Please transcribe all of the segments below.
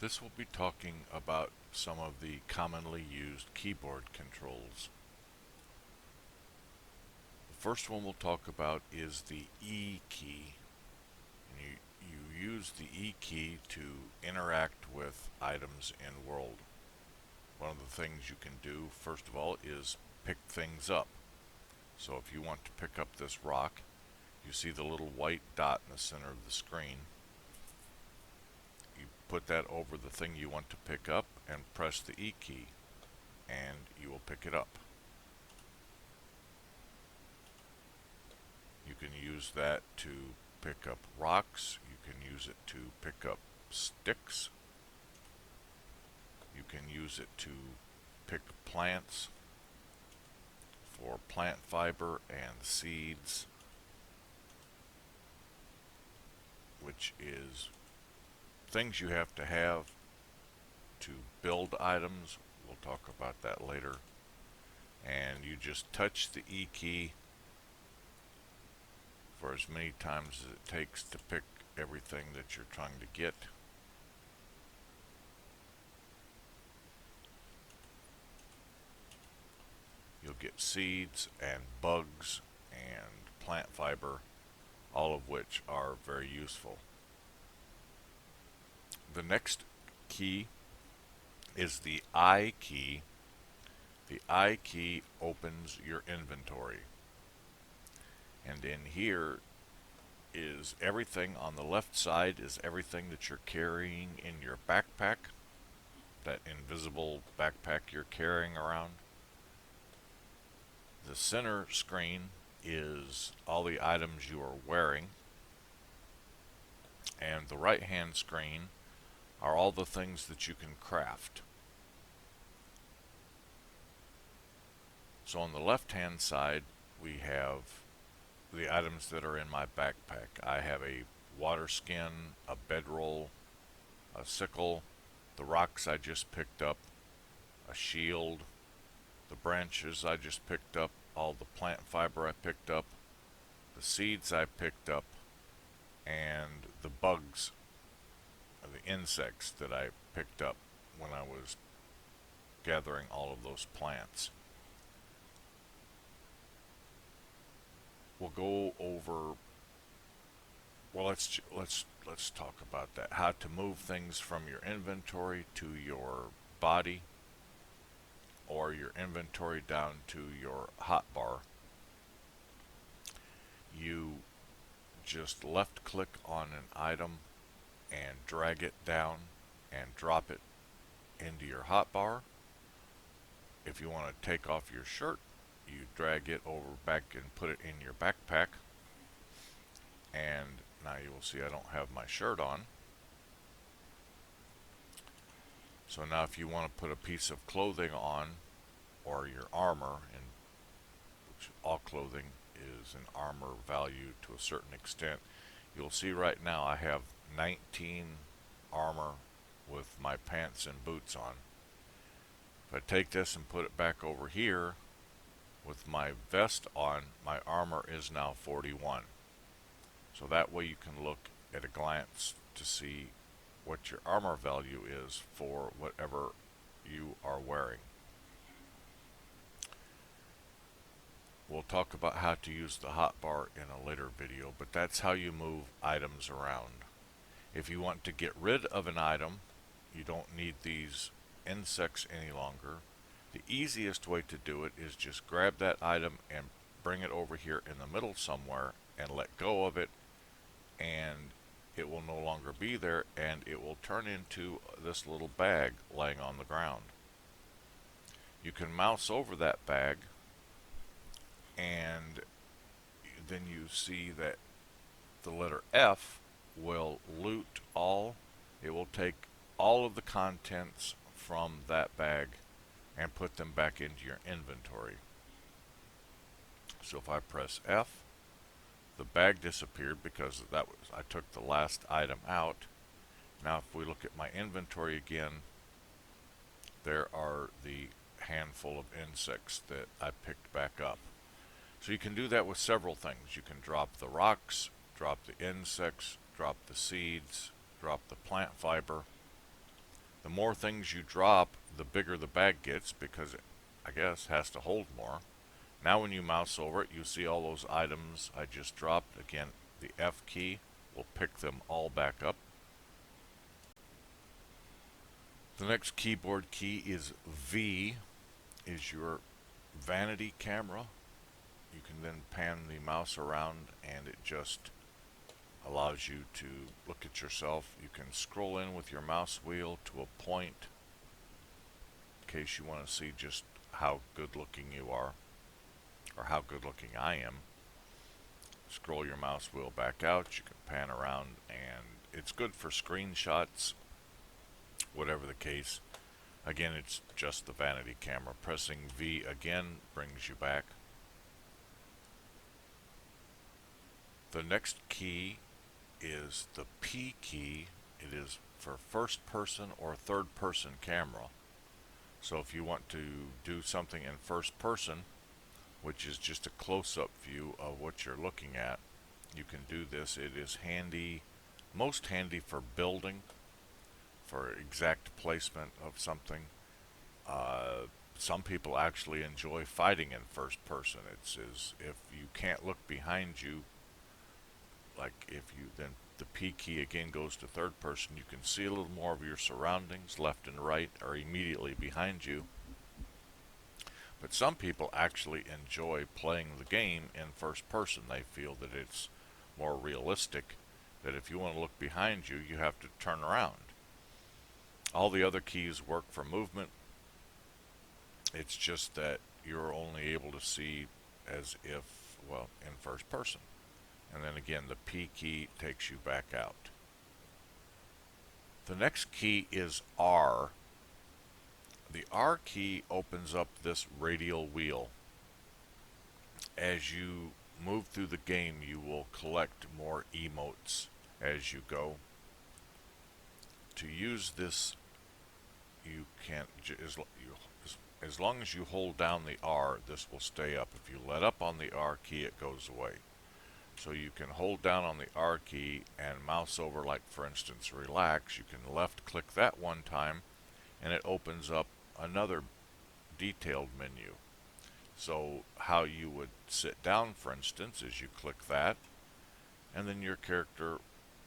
This will be talking about some of the commonly used keyboard controls. The first one we'll talk about is the E key. And you use the E key to interact with items in World. One of the things you can do, first of all, is pick things up. So if you want to pick up this rock, you see the little white dot in the center of the screen. You put that over the thing you want to pick up and press the E key, and you will pick it up. You can use that to pick up rocks. You can use it to pick up sticks. You can use it to pick plants for plant fiber and seeds, which is things you have to build items. We'll talk about that later. And you just touch the E key for as many times as it takes to pick everything that you're trying to get. You'll get seeds and bugs and plant fiber, all of which are very useful. The next key is the I key. The I key opens your inventory. And in here is everything on the left side is everything that you're carrying in your backpack, that invisible backpack you're carrying around. The center screen is all the items you are wearing, and the right hand screen are all the things that you can craft. So on the left hand side we have the items that are in my backpack. I have a water skin, a bedroll, a sickle, the rocks I just picked up, a shield, the branches I just picked up, all the plant fiber I picked up, the seeds I picked up, and the bugs, the insects that I picked up when I was gathering all of those plants. We'll go over, well, let's talk about that. How to move things from your inventory to your body, or your inventory down to your hotbar. You just left click on an item and drag it down and drop it into your hotbar. If you want to take off your shirt, you drag it over back and put it in your backpack. And now you will see I don't have my shirt on. So now if you want to put a piece of clothing on, or your armor, and which all clothing is an armor value to a certain extent, you'll see right now I have 19 armor with my pants and boots on. If I take this and put it back over here with my vest on, my armor is now 41. So that way you can look at a glance to see what your armor value is for whatever you are wearing. We'll talk about how to use the hotbar in a later video, but that's how you move items around. If you want to get rid of an item, you don't need these insects any longer. The easiest way to do it is just grab that item and bring it over here in the middle somewhere and let go of it, and it will no longer be there, and it will turn into this little bag laying on the ground. You can mouse over that bag, and then you see that the letter F will loot all. It will take all of the contents from that bag and put them back into your inventory. So if I press F, the bag disappeared because I took the last item out. Now if we look at my inventory again, there are the handful of insects that I picked back up. So you can do that with several things. You can drop the rocks, drop the insects, drop the seeds, drop the plant fiber. The more things you drop, the bigger the bag gets because it, I guess, has to hold more. Now when you mouse over it, you see all those items I just dropped. Again, the F key will pick them all back up. The next keyboard key is V, is your vanity camera. You can then pan the mouse around and it just allows you to look at yourself. You can scroll in with your mouse wheel to a point in case you want to see just how good looking you are or how good looking I am. Scroll your mouse wheel back out, you can pan around, and it's good for screenshots, whatever the case. Again, it's just the vanity camera. Pressing V again brings you back. The next key is the P key. It is for first person or third person camera. So if you want to do something in first person, which is just a close-up view of what you're looking at, you can do this. It is handy, most handy for building, for exact placement of something. Some people actually enjoy fighting in first person. It's as if you can't look behind you, like if you then the P key again goes to third person, you can see a little more of your surroundings, left and right, or immediately behind you. But some people actually enjoy playing the game in first person. They feel that it's more realistic, that if you want to look behind you, you have to turn around. All the other keys work for movement. It's just that you're only able to see as if, well, in first person. And then again, the P key takes you back out. The next key is R. The R key opens up this radial wheel. As you move through the game, you will collect more emotes as you go. To use this, you can't, as long as you hold down the R, this will stay up. If you let up on the R key, it goes away. So you can hold down on the R key and mouse over, like for instance relax. You can left click that one time and it opens up another detailed menu. So how you would sit down, for instance, is you click that and then your character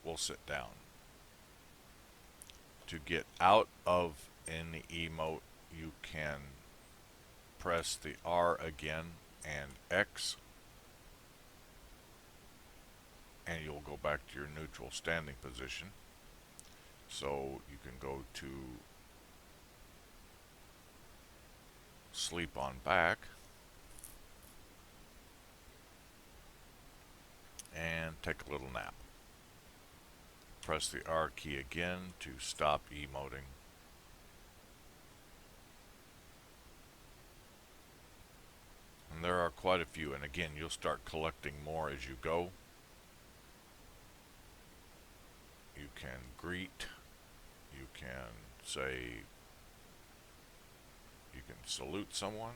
will sit down. To get out of any emote, you can press the R again and X, and you'll go back to your neutral standing position. So you can go to sleep on back and take a little nap. Press the R key again to stop emoting. And there are quite a few, and again, you'll start collecting more as you go. You can greet, you can say, you can salute someone.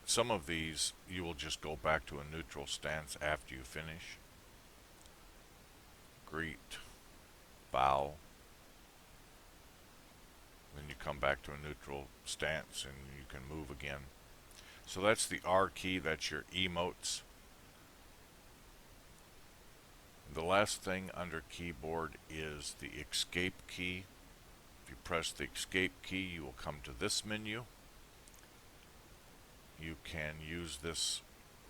Some of these you will just go back to a neutral stance after you finish. Greet, bow, then you come back to a neutral stance and you can move again. So that's the R key, that's your emotes. The last thing under keyboard is the escape key. If you press the escape key, you will come to this menu. You can use this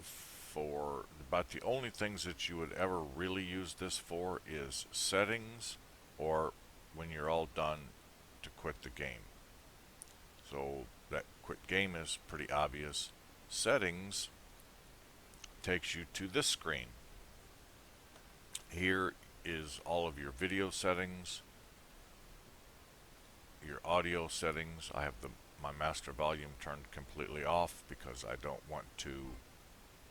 for about the only things that you would ever really use this for is settings, or when you're all done, to quit the game. So that quit game is pretty obvious. Settings takes you to this screen. Here is all of your video settings, your audio settings. I have my master volume turned completely off because I don't want to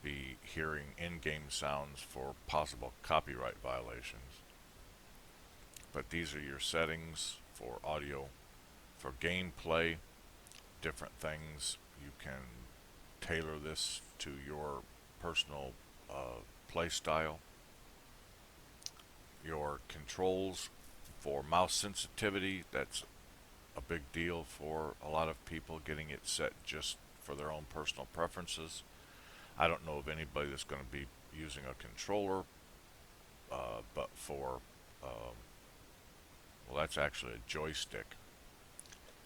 be hearing in-game sounds for possible copyright violations. But these are your settings for audio. For gameplay, different things. You can tailor this to your personal play style. Your controls For mouse sensitivity, that's a big deal for a lot of people, getting it set just for their own personal preferences. I don't know of anybody that's going to be using a controller, but for, well, that's actually a joystick.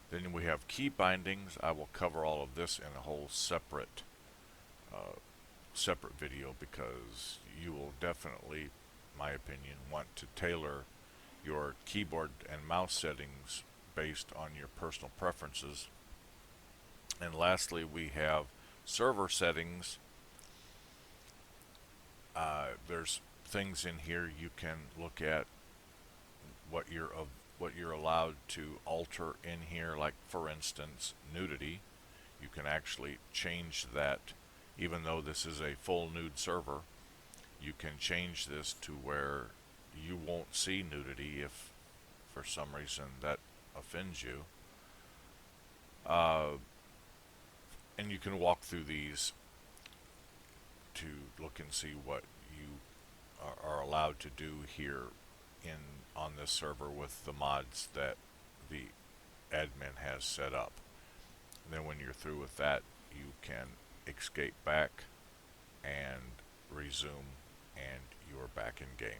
Then we have key bindings. I will cover all of this in a whole uh, separate video, because you will definitely, in my opinion, want to tailor your keyboard and mouse settings based on your personal preferences. And lastly, we have server settings. There's things in here you can look at, what you're allowed to alter in here. Like, for instance, nudity. You can actually change that. Even though this is a full nude server, you can change this to where you won't see nudity if for some reason that offends you. Uh, and you can walk through these to look and see what you are allowed to do here in on this server with the mods that the admin has set up. And then when you're through with that, you can escape back and resume, and you are back in game.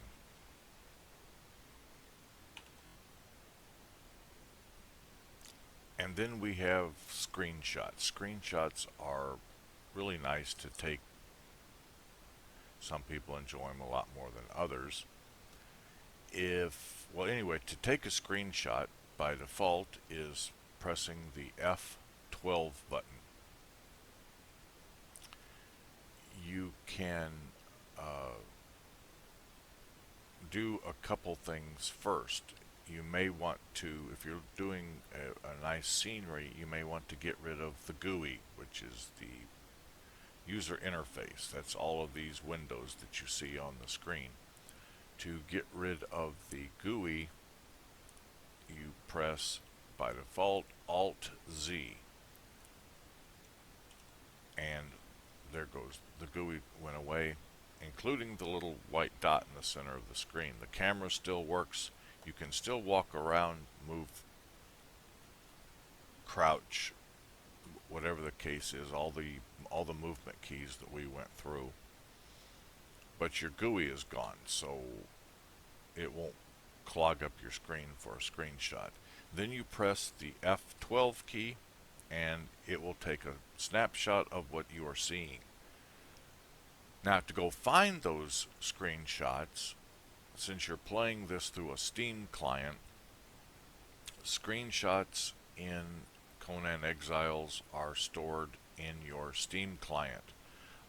And then we have screenshots. Screenshots are really nice to take. Some people enjoy them a lot more than others. Well, anyway, to take a screenshot by default is pressing the F12 button. You can do a couple things first. You may want to, if you're doing a nice scenery, you may want to get rid of the GUI, which is the user interface. That's all of these windows that you see on the screen. To get rid of the GUI, you press, by default, Alt-Z. And there goes, the GUI went away, including the little white dot in the center of the screen. The camera still works. You can still walk around, move, crouch, whatever the case is, all the movement keys that we went through. But your GUI is gone, so it won't clog up your screen for a screenshot. Then you press the F12 key, and it will take a snapshot of what you are seeing. Now, to go find those screenshots, since you're playing this through a Steam client, screenshots in Conan Exiles are stored in your Steam client.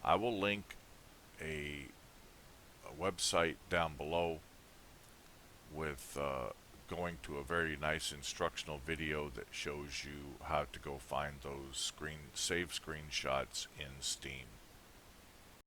I will link a website down below with going to a very nice instructional video that shows you how to go find those save screenshots in Steam.